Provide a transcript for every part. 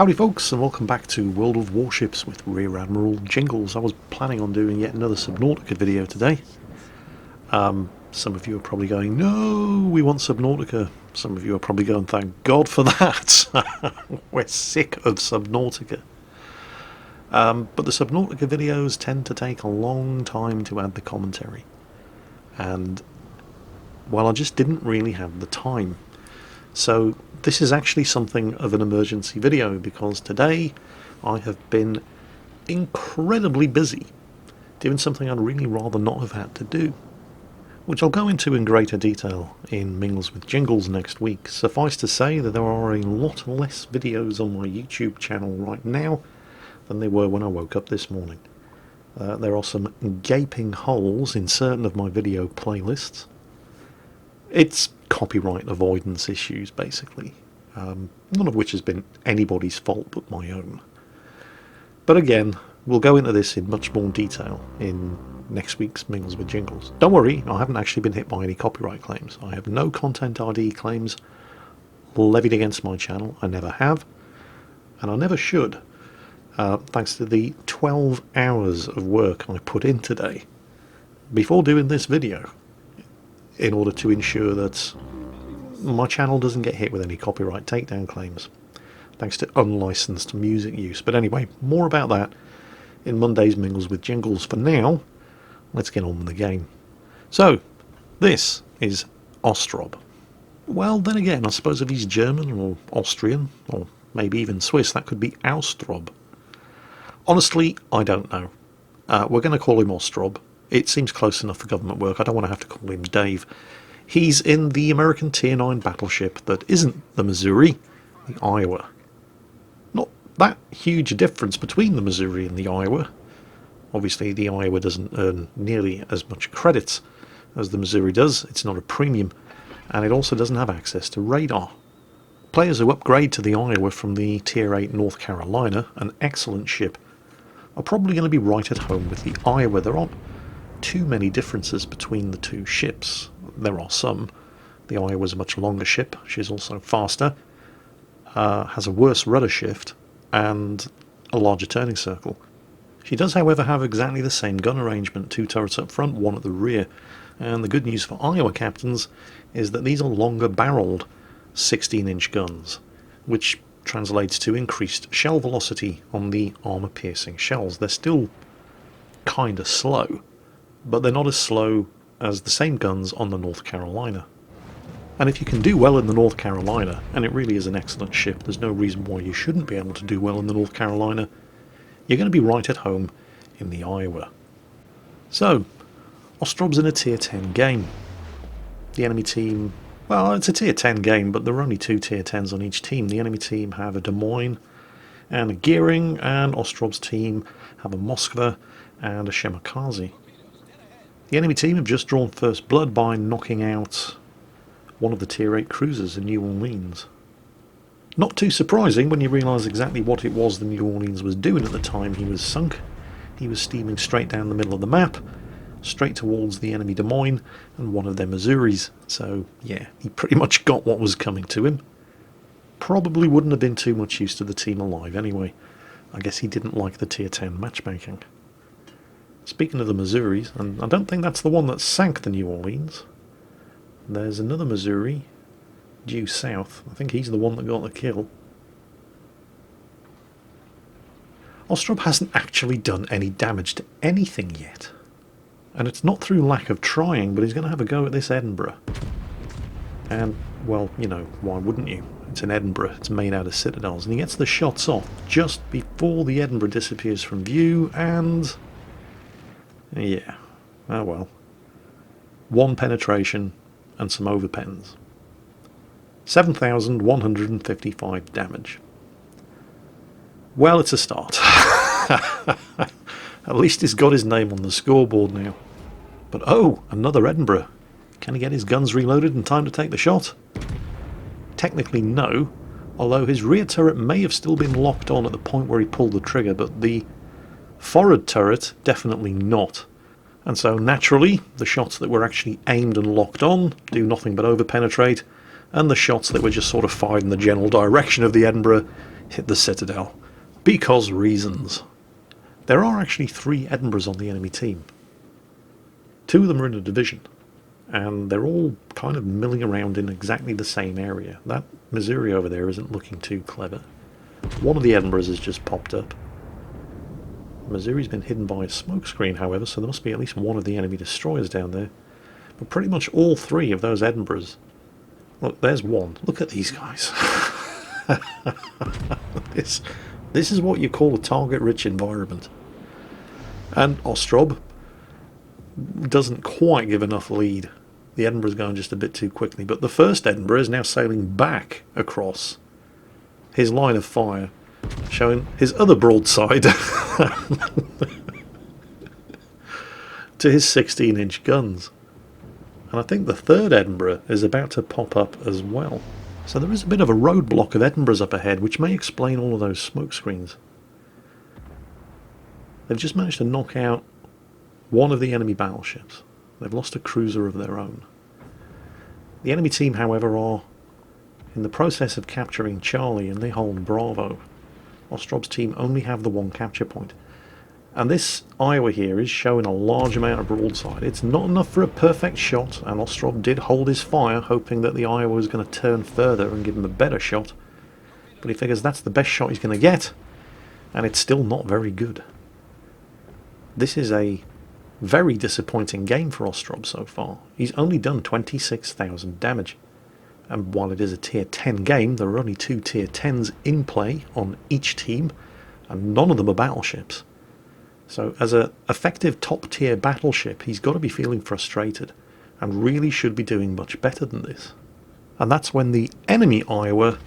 Howdy folks, and welcome back to World of Warships with Rear Admiral Jingles. I was planning on doing yet another Subnautica video today. Some of you are probably going, no, we want Subnautica. Some of you are probably going, thank God for that. We're sick of Subnautica. But the Subnautica videos tend to take a long time to add the commentary. And, well, I just didn't really have the time. So this is actually something of an emergency video because today I have been incredibly busy doing something I'd really rather not have had to do, which I'll go into in greater detail in Mingles with Jingles next week. Suffice to say that there are a lot less videos on my YouTube channel right now than there were when I woke up this morning. There are some gaping holes in certain of my video playlists. It's copyright avoidance issues, basically. None of which has been anybody's fault but my own. But again, we'll go into this in much more detail in next week's Mingles with Jingles. Don't worry, I haven't actually been hit by any copyright claims. I have no Content ID claims levied against my channel. I never have, and I never should, thanks to the 12 hours of work I put in today before doing this video, in order to ensure that my channel doesn't get hit with any copyright takedown claims, thanks to unlicensed music use. But anyway, more about that in Monday's Mingles with Jingles. For now, let's get on with the game. So, this is Ostrob. Well, then again, I suppose if he's German or Austrian, or maybe even Swiss, that could be Austrob. Honestly, I don't know. We're going to call him Ostrob. It seems close enough for government work. I don't want to have to call him Dave. He's in the American Tier 9 battleship that isn't the Missouri, the Iowa. Not that huge a difference between the Missouri and the Iowa. Obviously, the Iowa doesn't earn nearly as much credits as the Missouri does. It's not a premium, and it also doesn't have access to radar. Players who upgrade to the Iowa from the Tier 8 North Carolina, an excellent ship, are probably going to be right at home with the Iowa. There aren't too many differences between the two ships. There are some. The Iowa's a much longer ship. She's also faster, has a worse rudder shift, and a larger turning circle. She does, however, have exactly the same gun arrangement, 2 turrets up front, 1 at the rear. And the good news for Iowa captains is that these are longer barreled 16-inch guns, which translates to increased shell velocity on the armor-piercing shells. They're still kind of slow, but they're not as slow as the same guns on the North Carolina. And if you can do well in the North Carolina, and it really is an excellent ship, there's no reason why you shouldn't be able to do well in the North Carolina, you're going to be right at home in the Iowa. So, Ostrob's in a Tier 10 game. The enemy team, well, it's a Tier 10 game, but there are only 2 Tier 10s on each team. The enemy team have a Des Moines and a Gearing, and Ostrob's team have a Moskva and a Shemakazi. The enemy team have just drawn first blood by knocking out one of the Tier 8 cruisers in New Orleans. Not too surprising when you realise exactly what it was the New Orleans was doing at the time he was sunk. He was steaming straight down the middle of the map, straight towards the enemy Des Moines and one of their Missouris. So, yeah, he pretty much got what was coming to him. Probably wouldn't have been too much use to the team alive anyway. I guess he didn't like the Tier 10 matchmaking. Speaking of the Missouris, and I don't think that's the one that sank the New Orleans. There's another Missouri due south. I think he's the one that got the kill. Ostrob hasn't actually done any damage to anything yet. And it's not through lack of trying, but he's going to have a go at this Edinburgh. And, well, you know, why wouldn't you? It's an Edinburgh. It's made out of citadels. And he gets the shots off just before the Edinburgh disappears from view, and yeah, oh well. 1 penetration and some overpens. 7,155 damage. Well, it's a start. At least he's got his name on the scoreboard now. But oh, another Edinburgh. Can he get his guns reloaded in time to take the shot? Technically no, although his rear turret may have still been locked on at the point where he pulled the trigger, but the forward turret definitely not. And so naturally, the shots that were actually aimed and locked on do nothing but overpenetrate, and the shots that were just sort of fired in the general direction of the Edinburgh hit the citadel. Because reasons. There are actually 3 Edinburghs on the enemy team. 2 of them are in a division, and they're all kind of milling around in exactly the same area. That Missouri over there isn't looking too clever. One of the Edinburghs has just popped up. Missouri's been hidden by a smoke screen, however, so there must be at least one of the enemy destroyers down there. But pretty much all 3 of those Edinburghs... Look, there's one. Look at these guys. This is what you call a target-rich environment. And Ostrob doesn't quite give enough lead. The Edinburgh's going just a bit too quickly. But the first Edinburgh is now sailing back across his line of fire, showing his other broadside to his 16-inch guns. And I think the third Edinburgh is about to pop up as well. So there is a bit of a roadblock of Edinburghs up ahead, which may explain all of those smoke screens. They've just managed to knock out one of the enemy battleships. They've lost a cruiser of their own. The enemy team, however, are in the process of capturing Charlie, and they hold Bravo. Ostrob's team only have the 1 capture point. And this Iowa here is showing a large amount of broadside. It's not enough for a perfect shot, and Ostrob did hold his fire, hoping that the Iowa was going to turn further and give him a better shot. But he figures that's the best shot he's going to get, and it's still not very good. This is a very disappointing game for Ostrob so far. He's only done 26,000 damage. And while it is a tier 10 game, there are only 2 tier 10s in play on each team, and none of them are battleships. So as an effective top tier battleship, he's got to be feeling frustrated and really should be doing much better than this. And that's when the enemy Iowa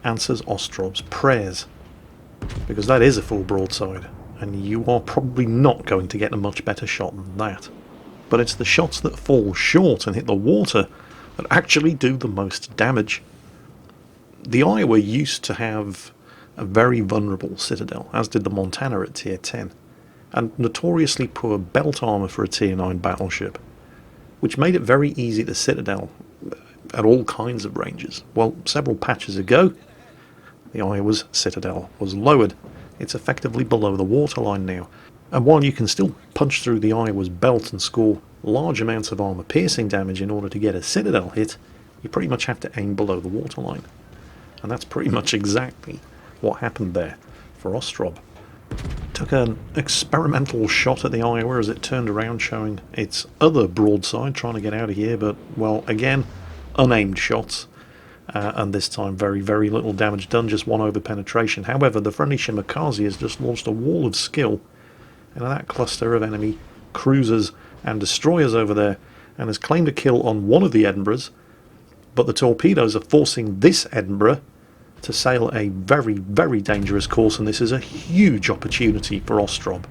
answers Ostrob's prayers, because that is a full broadside, and you are probably not going to get a much better shot than that. But it's the shots that fall short and hit the water that actually do the most damage. The Iowa used to have a very vulnerable citadel, as did the Montana at tier 10. And notoriously poor belt armour for a tier 9 battleship, which made it very easy to citadel at all kinds of ranges. Well, several patches ago, the Iowa's citadel was lowered. It's effectively below the waterline now, and while you can still punch through the Iowa's belt and score large amounts of armour piercing damage in order to get a citadel hit, you pretty much have to aim below the waterline. And that's pretty much exactly what happened there for Ostrob. Took an experimental shot at the Iowa as it turned around, showing its other broadside, trying to get out of here, but, well, again, unaimed shots, and this time very, very little damage done, just 1 over penetration. However, the friendly Shimakaze has just launched a wall of skill into that cluster of enemy cruisers and destroyers over there, and has claimed a kill on one of the Edinburghs, but the torpedoes are forcing this Edinburgh to sail a very, very dangerous course, and this is a huge opportunity for Ostrob.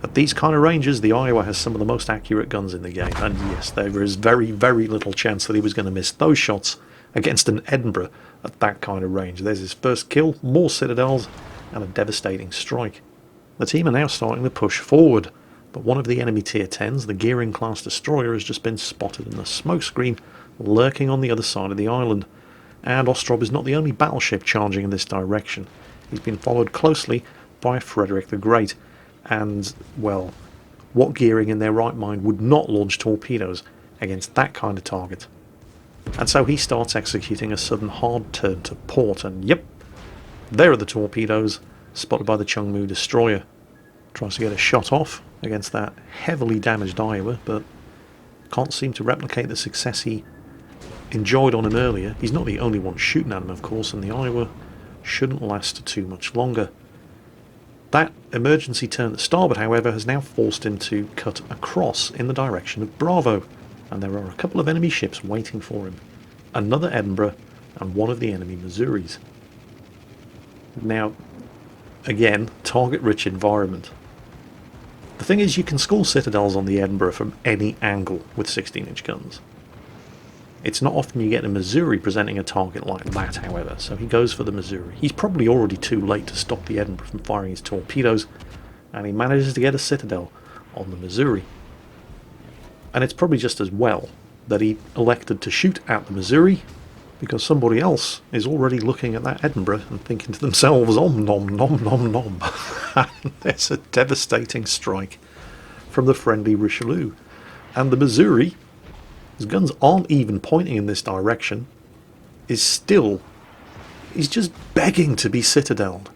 At these kind of ranges, the Iowa has some of the most accurate guns in the game, and yes, there is very, very little chance that he was going to miss those shots against an Edinburgh at that kind of range. There's his first kill, more citadels, and a devastating strike. The team are now starting to push forward, but one of the enemy tier 10s, the Gearing class destroyer, has just been spotted in the smoke screen, lurking on the other side of the island. And Ostrob is not the only battleship charging in this direction. He's been followed closely by Frederick the Great, and, well, what Gearing in their right mind would not launch torpedoes against that kind of target? And so he starts executing a sudden hard turn to port, and yep, there are the torpedoes, spotted by the Chungmu destroyer. Tries to get a shot off against that heavily damaged Iowa, but can't seem to replicate the success he enjoyed on him earlier. He's not the only one shooting at him, of course, and the Iowa shouldn't last too much longer. That emergency turn to starboard, however, has now forced him to cut across in the direction of Bravo, and there are a couple of enemy ships waiting for him. Another Edinburgh and one of the enemy Missouris. Now, again, target-rich environment. The thing is, you can score citadels on the Edinburgh from any angle with 16-inch guns. It's not often you get a Missouri presenting a target like that, however, so he goes for the Missouri. He's probably already too late to stop the Edinburgh from firing his torpedoes, and he manages to get a citadel on the Missouri. And it's probably just as well that he elected to shoot at the Missouri because somebody else is already looking at that Edinburgh and thinking to themselves, om nom nom nom nom. And there's a devastating strike from the friendly Richelieu. And the Missouri, his guns aren't even pointing in this direction, he's just begging to be citadeled.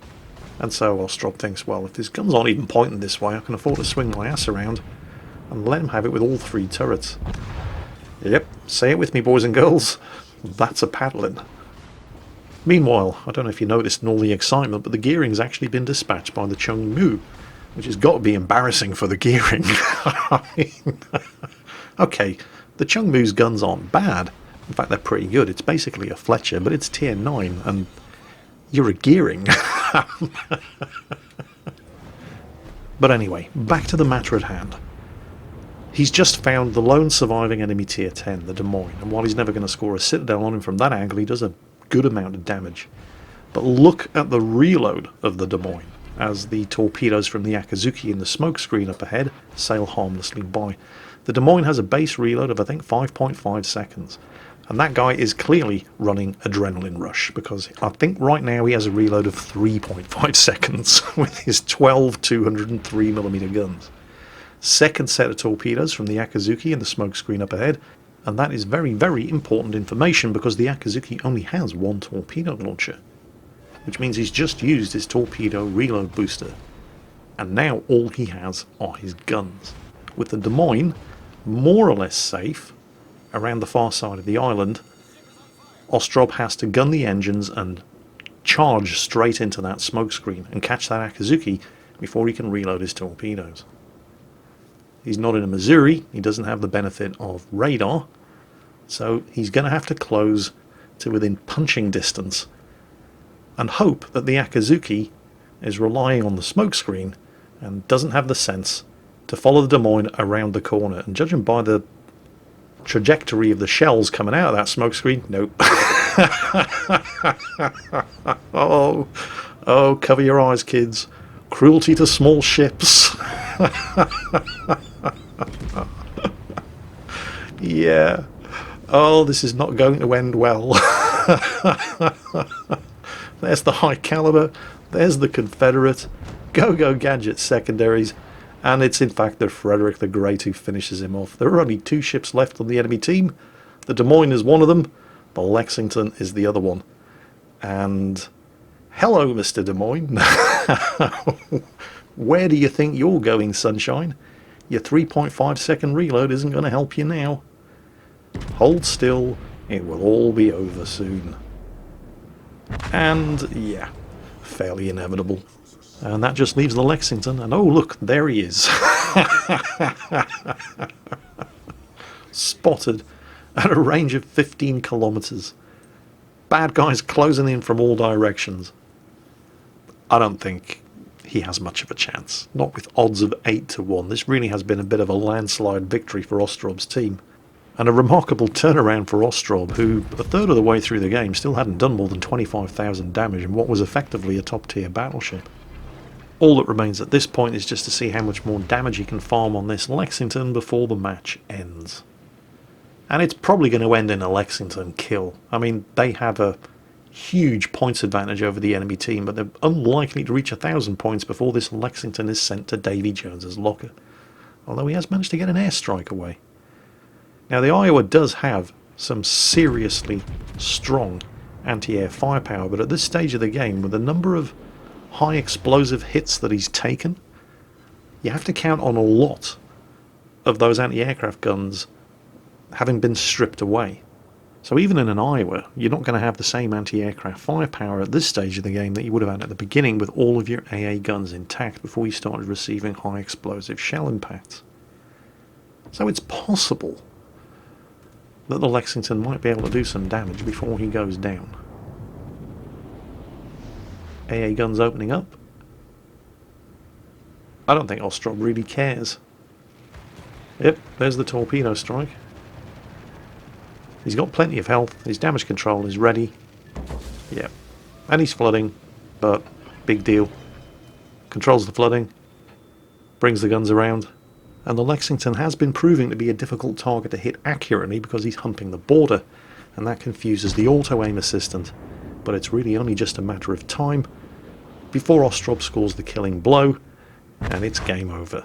And so Ostrov thinks, well, if his guns aren't even pointing this way, I can afford to swing my ass around and let him have it with all 3 turrets. Yep, say it with me, boys and girls. That's a paddling. Meanwhile, I don't know if you noticed in all the excitement, but the gearing's actually been dispatched by the Chungmu, which has got to be embarrassing for the gearing. I mean, okay, the Chungmu's guns aren't bad. In fact, they're pretty good. It's basically a Fletcher, but it's tier 9, and you're a gearing. But anyway, back to the matter at hand. He's just found the lone surviving enemy tier 10, the Des Moines, and while he's never going to score a citadel on him from that angle, he does a good amount of damage. But look at the reload of the Des Moines, as the torpedoes from the Akazuki in the smoke screen up ahead sail harmlessly by. The Des Moines has a base reload of, I think, 5.5 seconds. And that guy is clearly running Adrenaline Rush, because I think right now he has a reload of 3.5 seconds with his 12 203mm guns. Second set of torpedoes from the Akazuki in the smoke screen up ahead, and that is very, very important information because the Akazuki only has 1 torpedo launcher, which means he's just used his torpedo reload booster, and now all he has are his guns. With the Des Moines more or less safe around the far side of the island, Ostrov has to gun the engines and charge straight into that smoke screen and catch that Akazuki before he can reload his torpedoes. He's not in a Missouri, he doesn't have the benefit of radar, so he's going to have to close to within punching distance and hope that the Akazuki is relying on the smoke screen and doesn't have the sense to follow the Des Moines around the corner. And judging by the trajectory of the shells coming out of that smoke screen, nope. Oh, cover your eyes, kids. Cruelty to small ships. Yeah. Oh, this is not going to end well. There's the high caliber. There's the Confederate. Go Gadget secondaries. And it's in fact the Frederick the Great who finishes him off. There are only 2 ships left on the enemy team. The Des Moines is one of them. The Lexington is the other one. And hello, Mr. Des Moines. Where do you think you're going, sunshine? Your 3.5 second reload isn't going to help you now. Hold still, it will all be over soon. And yeah, fairly inevitable. And that just leaves the Lexington, and oh look, there he is. Spotted at a range of 15 kilometers. Bad guys closing in from all directions. I don't think he has much of a chance. Not with odds of 8-1. This really has been a bit of a landslide victory for Ostrov's team. And a remarkable turnaround for Ostrov, who a third of the way through the game still hadn't done more than 25,000 damage in what was effectively a top tier battleship. All that remains at this point is just to see how much more damage he can farm on this Lexington before the match ends. And it's probably going to end in a Lexington kill. I mean, they have a huge points advantage over the enemy team, but they're unlikely to reach 1,000 points before this Lexington is sent to Davy Jones's locker. Although he has managed to get an airstrike away. Now the Iowa does have some seriously strong anti-air firepower, but at this stage of the game, with the number of high explosive hits that he's taken, you have to count on a lot of those anti-aircraft guns having been stripped away. So even in an Iowa, you're not going to have the same anti-aircraft firepower at this stage of the game that you would have had at the beginning with all of your AA guns intact before you started receiving high explosive shell impacts. So it's possible that the Lexington might be able to do some damage before he goes down. AA guns opening up. I don't think Ostrov really cares. Yep, there's the torpedo strike. He's got plenty of health, his damage control is ready. Yep, and he's flooding, but big deal. Controls the flooding, brings the guns around, and the Lexington has been proving to be a difficult target to hit accurately because he's humping the border. and that confuses the auto-aim assistant, but it's really only just a matter of time before Ostrov scores the killing blow, and it's game over.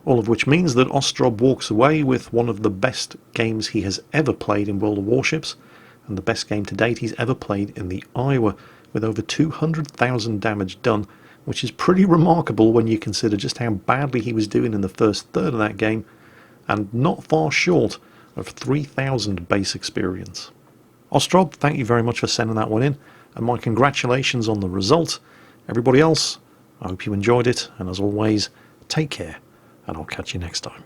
All of which means that Ostrov walks away with one of the best games he has ever played in World of Warships, and the best game to date he's ever played in the Iowa, with over 200,000 damage done, which is pretty remarkable when you consider just how badly he was doing in the first third of that game, and not far short of 3,000 base experience. Ostrov, thank you very much for sending that one in, and my congratulations on the result. Everybody else, I hope you enjoyed it, and as always, take care, and I'll catch you next time.